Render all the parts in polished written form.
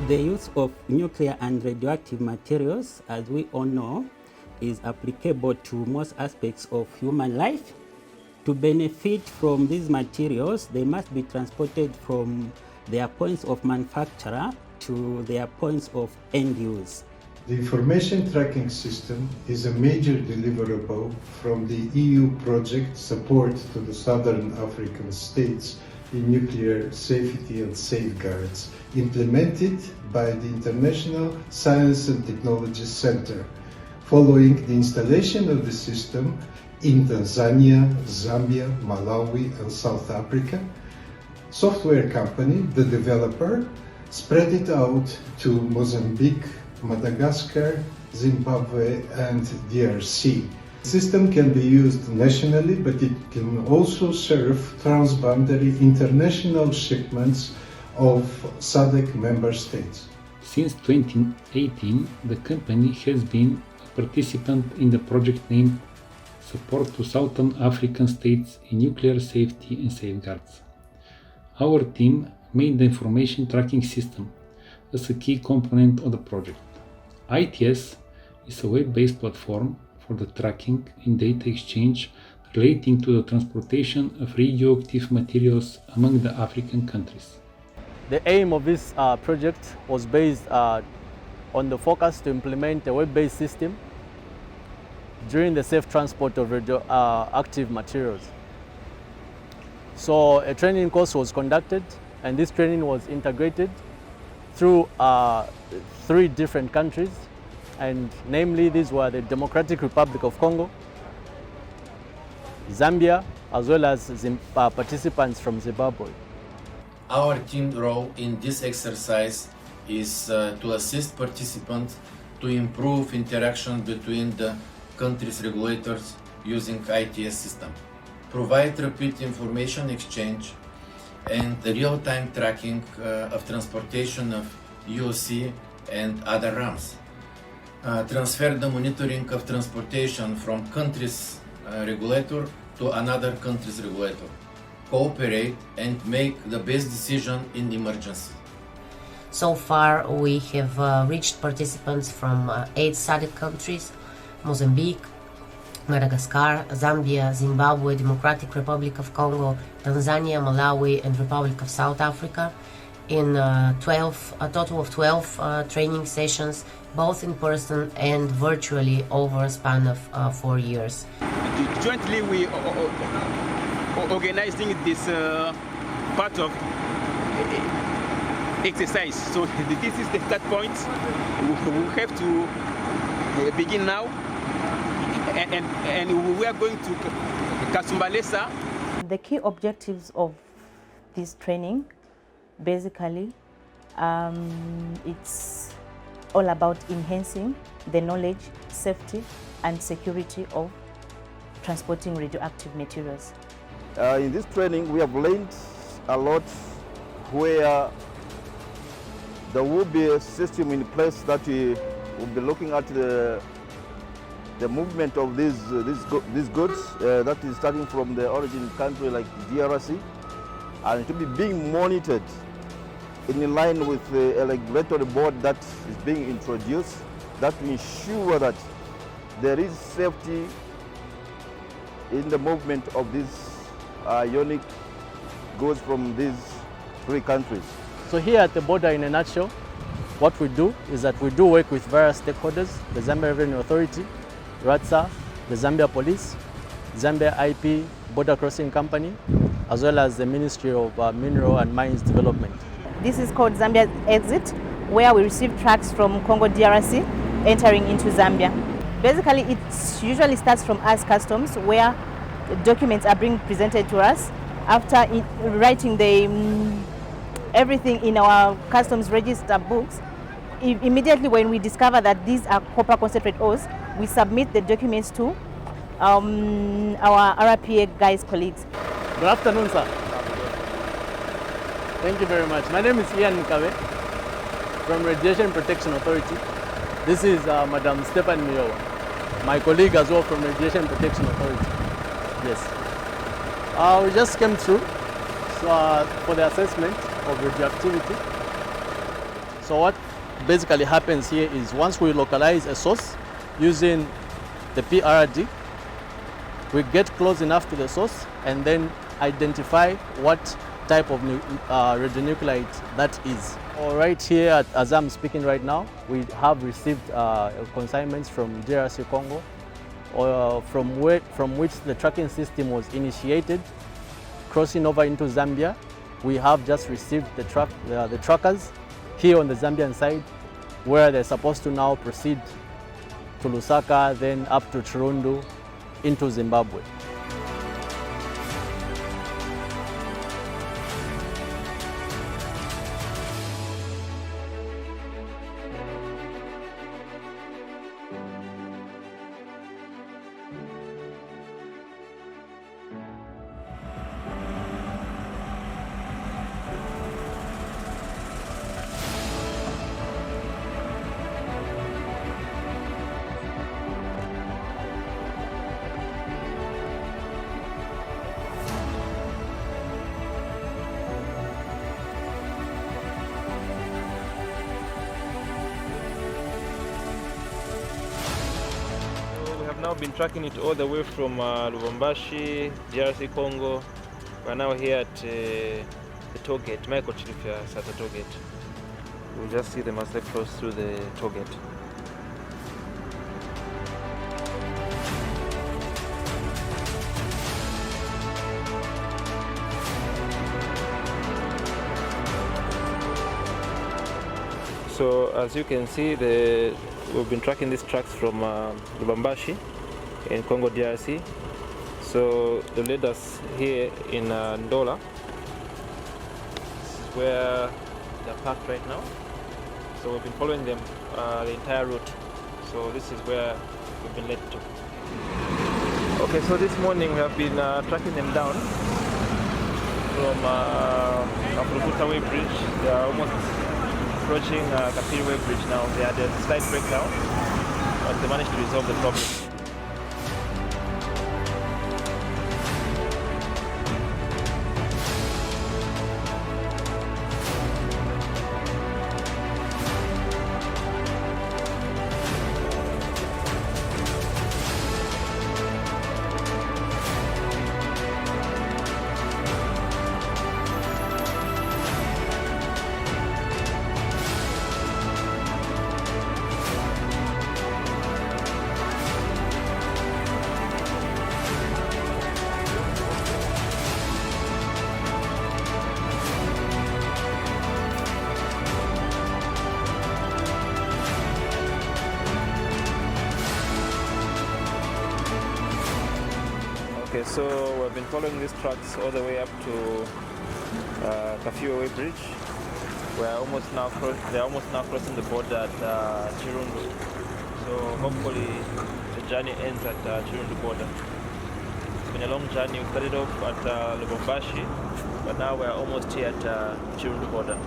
The use of nuclear and radioactive materials, as we all know, is applicable to most aspects of human life. To benefit from these materials, they must be transported from their points of manufacture to their points of end use. The information tracking system is a major deliverable from the EU project support to the Southern African states in nuclear safety and safeguards, implemented by the International Science and Technology Center, following the installation of the system in Tanzania, Zambia, Malawi, and South Africa. Software company, the developer, spread it out to Mozambique, Madagascar, Zimbabwe, and DRC. The system can be used nationally, but it can also serve transboundary international shipments of SADC member states. Since 2018, the company has been a participant in the project named Support to Southern African States in Nuclear Safety and Safeguards. Our team made the information tracking system as a key component of the project. ITS is a web-based platform for the tracking and data exchange relating to the transportation of radioactive materials among the African countries. The aim of this project was based on the focus to implement a web-based system during the safe transport of radioactive materials. So a training course was conducted, and this training was integrated through 3 different countries, and namely these were the Democratic Republic of Congo, Zambia, as well as participants from Zimbabwe. Our team role in this exercise is to assist participants to improve interaction between the countries' regulators using ITS system, provide rapid information exchange and the real-time tracking of transportation of UOC and other RAMs, transfer the monitoring of transportation from country's regulator to another country's regulator, cooperate and make the best decision in emergency. So far we have reached participants from 8 SADC countries: Mozambique, Madagascar, Zambia, Zimbabwe, Democratic Republic of Congo, Tanzania, Malawi, and Republic of South Africa, in a total of 12 training sessions, both in person and virtually over a span of 4 years. Jointly we organizing this part of exercise. So this is the start point. We have to begin now, and we are going to Kasumbalesa. The key objectives of this training, basically, it's all about enhancing the knowledge, safety, and security of transporting radioactive materials. In this training, we have learned a lot, where there will be a system in place that we will be looking at the movement of these goods, that is starting from the origin country like DRC, and to be being monitored in line with the regulatory board that is being introduced, that will ensure that there is safety in the movement of these unique goods from these 3 countries. So here at the border, in a nutshell, what we do is that we do work with various stakeholders: the Zambia Revenue Authority, RATSA, the Zambia Police, Zambia IP Border Crossing Company, as well as the Ministry of Mineral and Mines Development. This is called Zambia Exit, where we receive trucks from Congo DRC entering into Zambia. Basically, it usually starts from us customs, where documents are being presented to us. After writing everything in our customs register books, immediately when we discover that these are copper concentrate ores, we submit the documents to our RPA guys colleagues. Good afternoon, sir. Thank you very much. My name is Ian Mukabe from Radiation Protection Authority. This is Madam Stephanie Miowa, my colleague as well from Radiation Protection Authority. Yes. We just came through for the assessment of radioactivity. So what basically happens here is once we localize a source using the PRD, we get close enough to the source and then identify what type of radionuclide that is. Right here, as I'm speaking right now, we have received consignments from DRC Congo, from which the tracking system was initiated. Crossing over into Zambia, we have just received the trackers here on the Zambian side, where they're supposed to now proceed to Lusaka, then up to Chirundu, into Zimbabwe. Now been tracking it all the way from Lubumbashi, DRC Congo. We're now here at the toll gate, Michael Chilifia at the toll gate. We'll just see them as they cross through the toll gate. So as you can see, we've been tracking these tracks from Lubumbashi in Congo DRC. So they led us here in Ndola. This is where they're parked right now. So we've been following them the entire route. So this is where we've been led to. Okay, so this morning we have been tracking them down from Afrokuta Way Bridge. They are almost approaching Kapiri Way Bridge now. They had a slight breakdown, but they managed to resolve the problem. Okay, so we've been following these tracks all the way up to Kafue Way Bridge. They're almost now crossing the border at Chirundu. So hopefully the journey ends at Chirundu border. It's been a long journey. We started off at Lubumbashi, but now we're almost here at Chirundu border.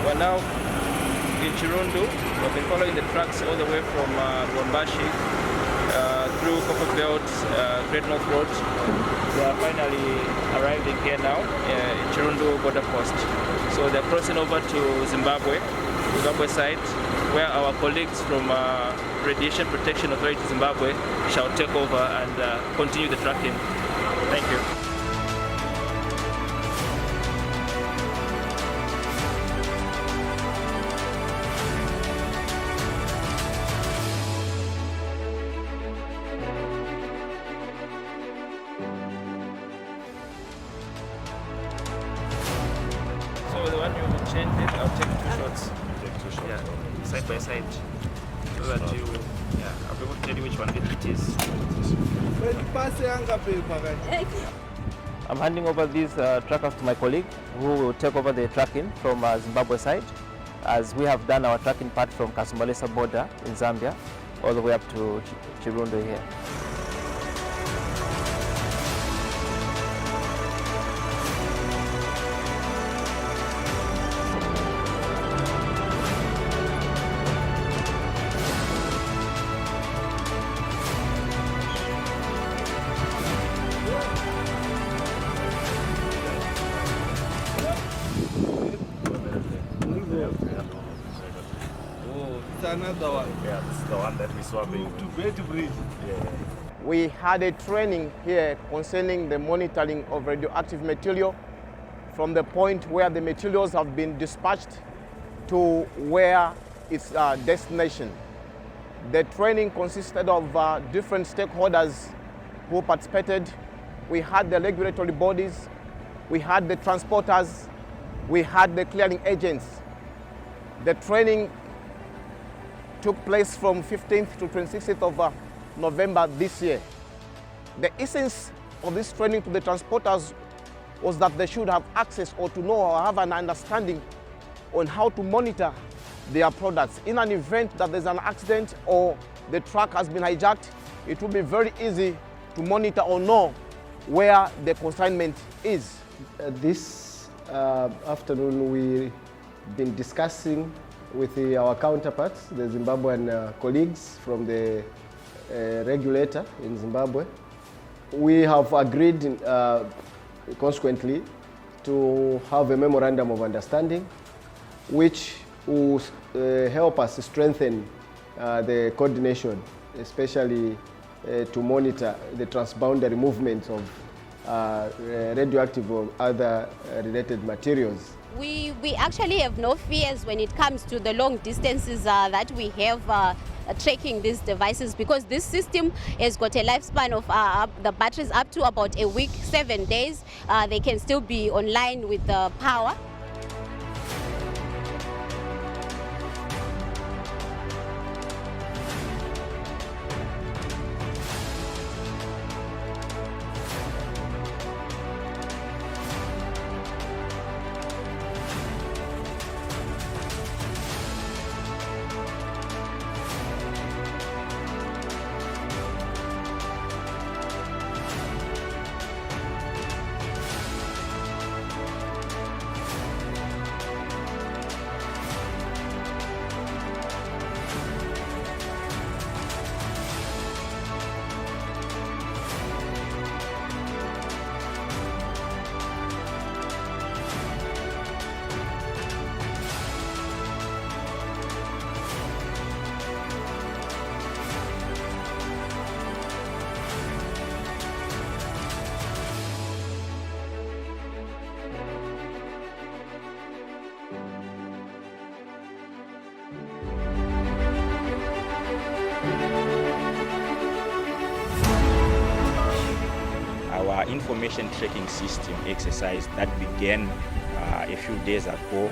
We're now in Chirundu. We've been following the tracks all the way from Lubumbashi through Copper Belt, Great North Road. We are finally arriving here now in Chirundu border post. So they're crossing over to Zimbabwe side, where our colleagues from Radiation Protection Authority Zimbabwe shall take over and continue the tracking. Thank you. So the one you change side so that you will, I'll be able to tell you which one it is. I'm handing over these trackers to my colleague who will take over the tracking from Zimbabwe side, as we have done our tracking part from Kasumbalesa border in Zambia all the way up to Chirundo here. Another one. Yeah, this is the one that we're swapping. To bridge. Yeah. We had a training here concerning the monitoring of radioactive material from the point where the materials have been dispatched to where its destination. The training consisted of different stakeholders who participated. We had the regulatory bodies, we had the transporters, we had the clearing agents. The training took place from 15th to 26th of November this year. The essence of this training to the transporters was that they should have access or to know or have an understanding on how to monitor their products. In an event that there's an accident or the truck has been hijacked, it will be very easy to monitor or know where the consignment is. This afternoon we've been discussing with our counterparts, the Zimbabwean colleagues from the regulator in Zimbabwe. We have agreed consequently to have a memorandum of understanding which will help us strengthen the coordination, especially to monitor the transboundary movements of radioactive or other related materials. We actually have no fears when it comes to the long distances that we have tracking these devices, because this system has got a lifespan of the batteries up to about a week, 7 days. They can still be online with the power. Our information tracking system exercise that began a few days ago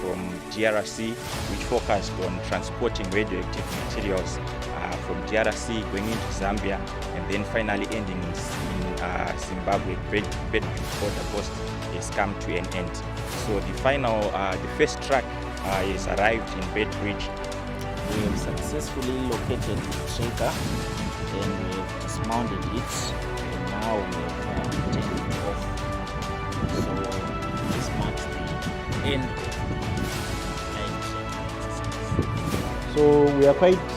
from DRC, which focused on transporting radioactive materials from DRC going into Zambia and then finally ending in Zimbabwe. Bedford border post has come to an end. So the first truck has arrived in Bedbridge. We have successfully located the tracker and we have dismounted it. Now we have taken it off. So this marks the end of the line tracking. So we are quite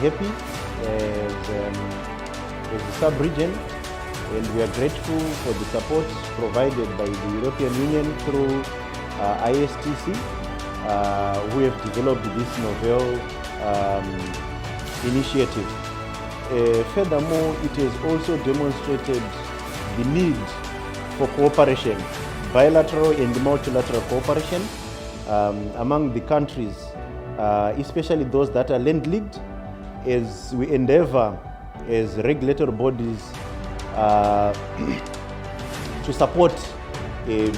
happy as a sub-region, and we are grateful for the support provided by the European Union through ISTC, who have developed this novel initiative. Furthermore, it has also demonstrated the need for cooperation, bilateral and multilateral cooperation among the countries, especially those that are land-linked, as we endeavor as regulatory bodies to support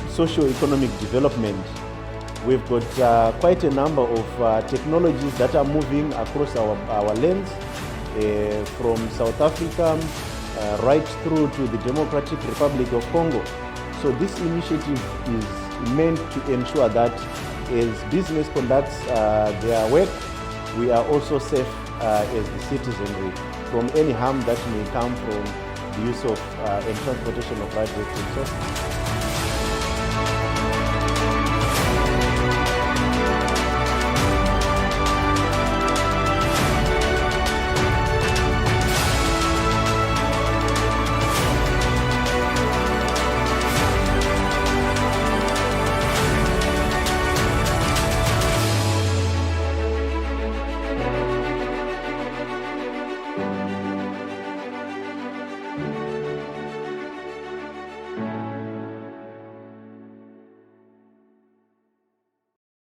socio-economic development We've got quite a number of technologies that are moving across our lanes, from South Africa right through to the Democratic Republic of Congo. So this initiative is meant to ensure that as business conducts their work, we are also safe as the citizenry from any harm that may come from the use of and transportation of radioactive sources.